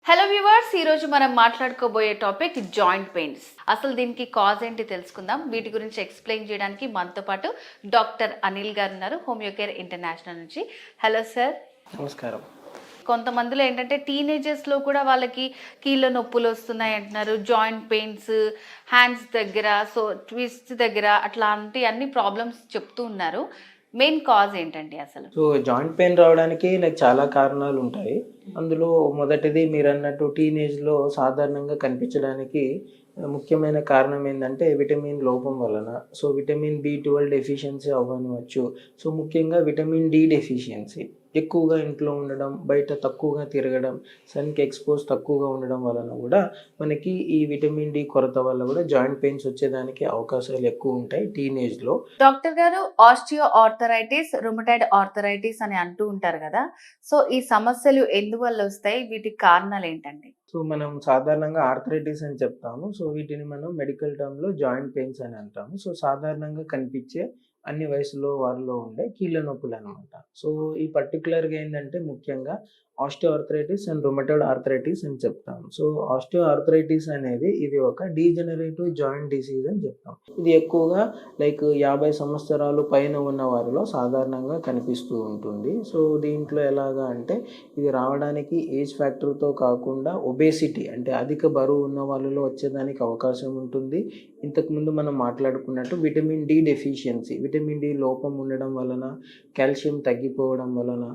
Hello viewers, ఈరోజు మనం మాట్లాడుకోబోయే topic joint pains. అసలు దీనికి కాజ్ ఏంటి తెలుసుకుందాం. వీటి గురించి ఎక్స్ప్లెయిన్ చేయడానికి మనతో పాటు డాక్టర్ అనిల్ గారు ఉన్నారు, హోమియోకేర్ ఇంటర్నేషనల్ నుంచి. Hello sir. నమస్కారం. కొంతమందిలో ఏంటంటే టీనేజర్స్లో కూడా వాళ్ళకి కీళ్ళ నొప్పులు వస్తున్నాయి అంటున్నారు, జాయింట్ పెయిన్స్, హ్యాండ్స్ దగ్గర, సో ట్విస్ట్ దగ్గర అట్లాంటి అన్ని ప్రాబ్లమ్స్ చెప్తూ ఉన్నారు. మెయిన్ కాజ్ ఏంటండి అసలు? సో జాయింట్ పెయిన్ రావడానికి చాలా కారణాలు ఉంటాయి. అందులో మొదటిది మీరన్నట్టు టీనేజ్‌లో సాధారణంగా కనిపించడానికి ముఖ్యమైన కారణం ఏందంటే విటమిన్ లోపం వలన. సో విటమిన్ బి12 డెఫిషియన్సీ అవ్వనివచ్చు. సో ముఖ్యంగా విటమిన్ డి డెఫిషియన్సీ. ఎక్కువగా ఇంట్లో ఉండడం, బయట తక్కువగా తిరగడం, సన్‌కి ఎక్స్‌పోజ్ తక్కువగా ఉండడం వలన గూడా మనకి ఈ విటమిన్ డి కొరత వల్ల గూడా జాయింట్ పెయిన్స్ వచ్చేదానికి అవకాశాలు ఎక్కువుంటాయి టీనేజ్‌లో. డాక్టర్ గారు, ఆస్టియో ఆర్థరైటిస్, రుమటాయిడ్ ఆర్థరైటిస్ అని అంటూ ఉంటారు కదా. సో ఈ సమస్యలు ఎందువల్ల వస్తాయి? వీటికి కారణాలు ఏంటండి? సో మనం సాధారణంగా ఆర్థరైటిస్ అని చెప్తాము. సో వీటిని మనం మెడికల్ టర్మ్‌లో జాయింట్ పెయిన్స్ అని అంటాము. సో సాధారణంగా కనిపించే అన్ని వయసులో వారిలో ఉండే కీళ్ళ నొప్పులనమాట. సో ఈ పర్టిక్యులర్‌గా ఏందంటే ముఖ్యంగా osteo arthritis and rheumatoid arthritis అని చెప్తాము. సో ఆస్టియో ఆర్థరైటిస్ అనేది ఇది ఒక డీజనరేటివ్ జాయింట్ డిసీజ్ అని చెప్తాం. ఇది ఎక్కువగా 50 సంవత్సరాలు పైన ఉన్న వారిలో సాధారణంగా కనిపిస్తూ ఉంటుంది. సో దీంట్లో ఎలాగా అంటే ఇది రావడానికి ఏజ్ ఫ్యాక్టర్‌తో కాకుండా ఒబేసిటీ అంటే అధిక బరువు ఉన్న వాళ్ళలో వచ్చేదానికి అవకాశం ఉంటుంది. ఇంతకుముందు మనం మాట్లాడుకున్నట్టు vitamin D deficiency, vitamin D లోపం ఉండడం వలన, కాల్షియం తగ్గిపోవడం వలన,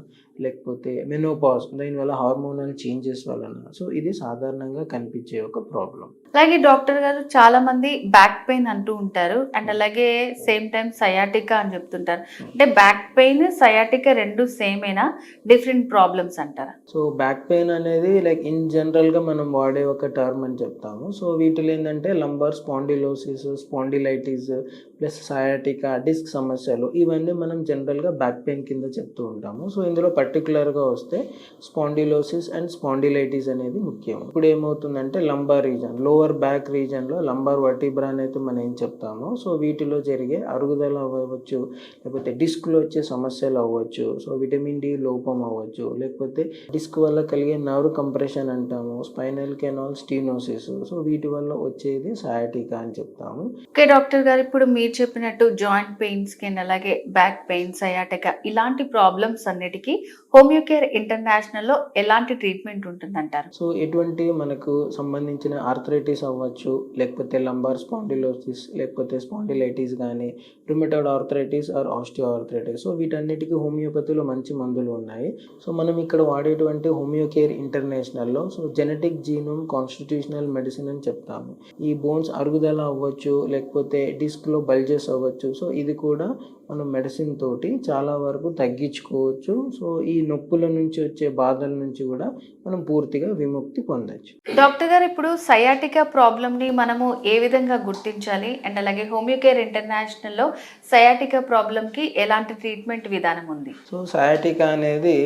లేకపోతే మెనోపాజ్ దీనివల్ల హార్మోనల్ చేంజెస్ వలన. సో ఇది సాధారణంగా కనిపించే ఒక ప్రాబ్లం. అలాగే డాక్టర్ గారు, చాలా మంది బ్యాక్ పెయిన్ అంటూ ఉంటారు అండ్ అలాగే సేమ్ టైం సయాటికా అని చెప్తుంటారు. అంటే బ్యాక్ పెయిన్, సయాటికా రెండు సేమేనా, డిఫరెంట్ ప్రాబ్లమ్స్ అంటారా? సో బ్యాక్ పెయిన్ అనేది ఇన్ జనరల్‌గా మనం వాడే ఒక టర్మ్ అని చెప్తాము. సో వీటిలో ఏందంటే lumbar spondylosis, spondylitis plus sciatica, disc సమస్యలు ఇవన్నీ మనం జనరల్‌గా బ్యాక్ పెయిన్ కింద చెప్తూ ఉంటాము. సో ఇందులో పర్టిక్యులర్‌గా వస్తే స్పాండిలోసిస్ అండ్ స్పాండిలైటిస్ అనేది ముఖ్యం. ఇప్పుడు ఏమవుతుందంటే లంబార్ రీజన్, లోవర్ బ్యాక్ రీజన్‌లో లంబార్ వర్టిబ్రా అని అయితే మనం ఏం చెప్తామో, సో వీటిలో జరిగే అరుగుదల అవ్వచ్చు, లేకపోతే డిస్క్‌లో వచ్చే సమస్యలు అవ్వచ్చు, సో విటమిన్ డి లోపం అవ్వచ్చు, లేకపోతే డిస్క్ వల్ల కలిగే నర్వ్ కంప్రెషన్ అంటాము, స్పైనల్ కెనాల్ స్టీనోసిస్, సో వీటి వల్ల వచ్చేది సయాటికా అని చెప్తాము. ఓకే డాక్టర్ గారు, ఇప్పుడు మీరు చెప్పినట్టు జాయింట్ పెయిన్స్ కి అలాగే బ్యాక్ పెయిన్, సయాటికా ఇలాంటి ప్రాబ్లమ్స్ అన్నిటికీ హోమియోకేర్ ఇంటర్నేషనల్ లో ఎలాంటి ట్రీట్మెంట్ ఉంటుందంటారు? సో ఎటువంటి మనకు సంబంధించిన ఆర్థరైటిస్ అవ్వచ్చు, లేకపోతే లంబార్ స్పాండిలోసిస్, లేకపోతే స్పాండిలైటిస్ కానీ, rheumatoid arthritis or osteo arthritis, so వీటన్నిటికీ హోమియోపతిలో మంచి మందులు ఉన్నాయి. సో మనం ఇక్కడ వాడేటువంటి హోమియోకేర్ ఇంటర్నేషనల్లో so genetic genome constitutional medicine అని చెప్తాము. ఈ బోన్స్ అరుగుదల అవ్వచ్చు, లేకపోతే డిస్క్లో బల్జెస్ అవ్వచ్చు, సో ఇది కూడా మనం మెడిసిన్ తోటి చాలా వరకు తగ్గించుకోవచ్చు. సో ఈ నొప్పుల నుంచి వచ్చే బాధల నుంచి కూడా మనం పూర్తిగా విముక్తి పొందొచ్చు. డాక్టర్ గారు, ఇప్పుడు సయాటికా ప్రాబ్లమ్ ని మనము ఏ విధంగా గుర్తించాలి అండ్ అలాగే హోమియోకేర్ ఇంటర్నేషనల్ లో సయాటికా ప్రాబ్లమ్ కి ఎలాంటి ట్రీట్మెంట్ విధానం ఉంది? సో సయాటికా అనేది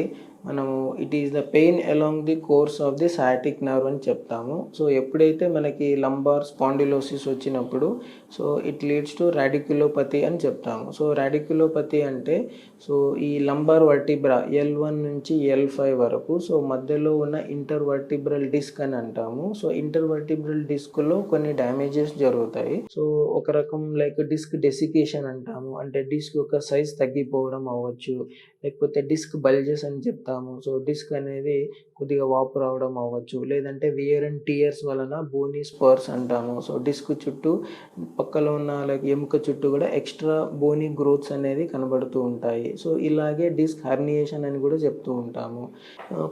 మనము it is the pain along the course of the sciatic nerve అని చెప్తాము. సో ఎప్పుడైతే మనకి లంబార్ స్పాండిలోసిస్ వచ్చినప్పుడు so it leads to radiculopathy అని చెప్తాము. సో రాడిక్యులోపతి అంటే సో ఈ లంబార్ వర్టిబ్రా L1 నుంచి L5 వరకు సో మధ్యలో ఉన్న ఇంటర్వర్టిబ్రల్ డిస్క్ అని అంటాము. సో ఇంటర్వర్టిబ్రల్ డిస్క్లో కొన్ని డ్యామేజెస్ జరుగుతాయి. సో ఒక రకం డిస్క్ డెసికేషన్ అంటాము, అంటే డిస్క్ యొక్క సైజ్ తగ్గిపోవడం అవ్వచ్చు, లేకపోతే డిస్క్ బల్జెస్ అని చెప్తాము. సో డిస్క్ అనేది కొద్దిగా వాపు రావడం అవ్వచ్చు, లేదంటే వియర్ అండ్ టియర్స్ వలన బోనీ స్పర్స్ అంటాము. సో డిస్క్ చుట్టూ పక్కలో ఉన్న ఎముక చుట్టూ కూడా ఎక్స్ట్రా బోనీ గ్రోత్స్ అనేది కనబడుతూ ఉంటాయి. సో ఇలాగే డిస్క్ హర్నియేషన్ అని కూడా చెప్తూ ఉంటాము.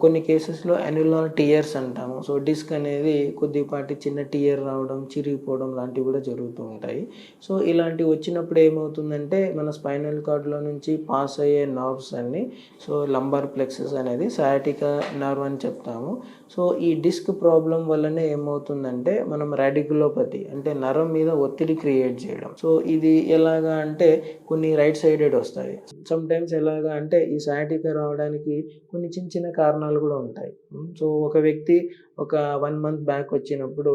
కొన్ని కేసెస్లో అన్యులర్ టియర్స్ అంటాము. సో డిస్క్ అనేది కొద్దిపాటి చిన్న టియర్ రావడం, చిరిగిపోవడం లాంటివి కూడా జరుగుతూ ఉంటాయి. సో ఇలాంటివి వచ్చినప్పుడు ఏమవుతుందంటే మన స్పైనల్ కార్డ్లో నుంచి పాస్ అయ్యే నర్వ్స్ అన్ని సో లంబార్ ప్లెక్సస్ అనేది సయాటికా నర్వ్ అని చెప్తాము. సో ఈ డిస్క్ ప్రాబ్లం వల్లనే ఏమవుతుందంటే మనం రాడిక్యులోపతి అంటే నరం మీద ఒత్తిడి క్రియేట్ చేయడం. సో ఇది ఎలాగా అంటే కొన్ని రైట్ సైడెడ్ వస్తాయి. సమ్టైమ్స్ ఎలాగా అంటే ఈ సయాటికా రావడానికి కొన్ని చిన్న చిన్న కారణాలు కూడా ఉంటాయి. సో ఒక వ్యక్తి ఒక 1 month బ్యాక్ వచ్చినప్పుడు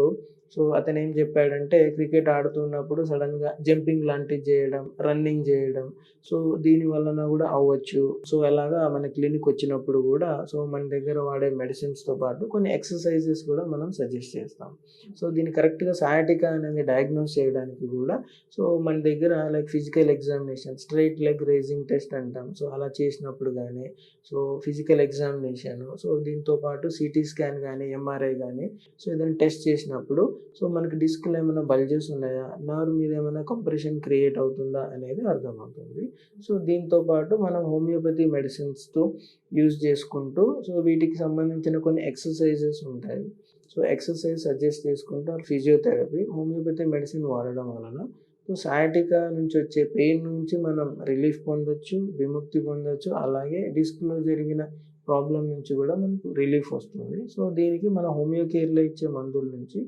సో అతను ఏం చెప్పాడంటే క్రికెట్ ఆడుతున్నప్పుడు సడన్గా జంపింగ్ లాంటివి చేయడం, రన్నింగ్ చేయడం, సో దీని వలన కూడా అవ్వచ్చు. సో అలాగా మన క్లినిక్ వచ్చినప్పుడు కూడా సో మన దగ్గర వాడే మెడిసిన్స్తో పాటు కొన్ని ఎక్సర్సైజెస్ కూడా మనం సజెస్ట్ చేస్తాం. సో దీన్ని కరెక్ట్గా సయాటికా అనేది డయాగ్నోస్ చేయడానికి కూడా సో మన దగ్గర like physical examination, straight leg raising test అంటాం. సో అలా చేసినప్పుడు కానీ సో ఫిజికల్ ఎగ్జామినేషన్, సో దీంతో పాటు సిటీ స్కాన్ కానీ ఎంఆర్ఐ కానీ సో ఏదైనా టెస్ట్ చేసినప్పుడు సో మనకి డిస్క్లో ఏమైనా బల్జెస్ ఉన్నాయా, నర్వ్ మీద ఏమైనా కంప్రెషన్ క్రియేట్ అవుతుందా అనేది అర్థమవుతుంది. సో దీంతో పాటు మనం హోమియోపతి మెడిసిన్స్తో యూజ్ చేసుకుంటూ సో వీటికి సంబంధించిన కొన్ని ఎక్సర్సైజెస్ ఉంటాయి. సో ఎక్సర్సైజ్ సజెస్ట్ చేసుకుంటూ ఫిజియోథెరపీ, హోమియోపతి మెడిసిన్ వాడడం వలన సో సయాటికా నుంచి వచ్చే పెయిన్ నుంచి మనం రిలీఫ్ పొందొచ్చు, విముక్తి పొందొచ్చు. అలాగే డిస్క్లో జరిగిన ప్రాబ్లం నుంచి కూడా మనకు రిలీఫ్ వస్తుంది. సో దీనికి మన హోమియో కేర్లో ఇచ్చే మందుల నుంచి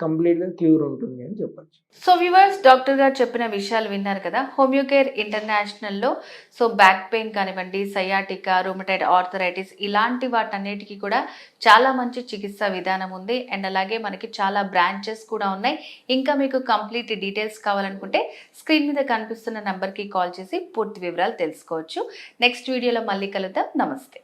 కంప్లీట్గా క్యూర్ ఉంటుంది అని చెప్పచ్చు. సో వ్యూవర్స్, డాక్టర్ గారు చెప్పిన విషయాలు విన్నారు కదా. హోమియోకేర్ ఇంటర్నేషనల్లో సో బ్యాక్ పెయిన్ కానివ్వండి, సయాటికా, రూమటైడ్ ఆర్థరైటిస్ ఇలాంటి వాటన్నిటికీ కూడా చాలా మంచి చికిత్సా విధానం ఉంది. అండ్ అలాగే మనకి చాలా బ్రాంచెస్ కూడా ఉన్నాయి. ఇంకా మీకు కంప్లీట్ డీటెయిల్స్ కావాలనుకుంటే స్క్రీన్ మీద కనిపిస్తున్న నెంబర్కి కాల్ చేసి పూర్తి వివరాలు తెలుసుకోవచ్చు. నెక్స్ట్ వీడియోలో మళ్ళీ కలుద్దాం. నమస్తే.